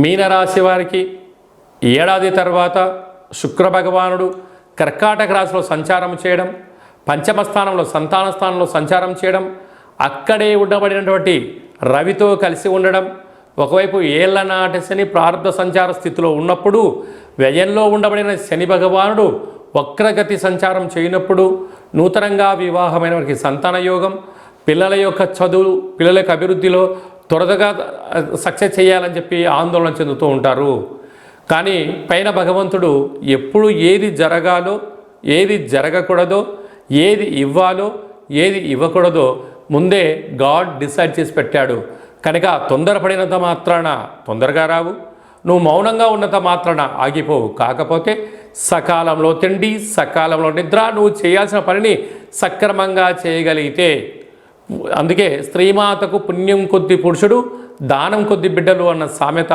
మీనరాశి వారికి ఏడాది తర్వాత శుక్ర భగవానుడు కర్కాటక రాశిలో సంచారం చేయడం, పంచమ స్థానంలో సంతాన స్థానంలో సంచారం చేయడం, అక్కడే ఉండబడినటువంటి రవితో కలిసి ఉండడం, ఒకవైపు ఏళ్ల నాటి శని ప్రారంభ సంచార స్థితిలో ఉన్నప్పుడు వ్యయంలో ఉండబడిన శని భగవానుడు వక్రగతి సంచారం చేయనప్పుడు నూతనంగా వివాహమైన వారికి సంతాన యోగం, పిల్లల యొక్క చదువు, పిల్లల యొక్క అభివృద్ధిలో త్వరగా సక్సెస్ చేయాలని చెప్పి ఆందోళన చెందుతూ ఉంటారు. కానీ పైన భగవంతుడు ఎప్పుడు ఏది జరగాలో, ఏది జరగకూడదో, ఏది ఇవ్వాలో, ఏది ఇవ్వకూడదో ముందే గాడ్ డిసైడ్ చేసి పెట్టాడు. కనుక తొందరపడినంత మాత్రాన తొందరగా రావు, నువ్వు మౌనంగా ఉన్నంత మాత్రాన ఆగిపోవు. కాకపోతే సకాలంలో తిండి, సకాలంలో నిద్ర, నువ్వు చేయాల్సిన పనిని సక్రమంగా చేయగలిగితే, అందుకే స్త్రీమాతకు పుణ్యం కొద్ది పురుషుడు, దానం కొద్ది బిడ్డలు అన్న సామెత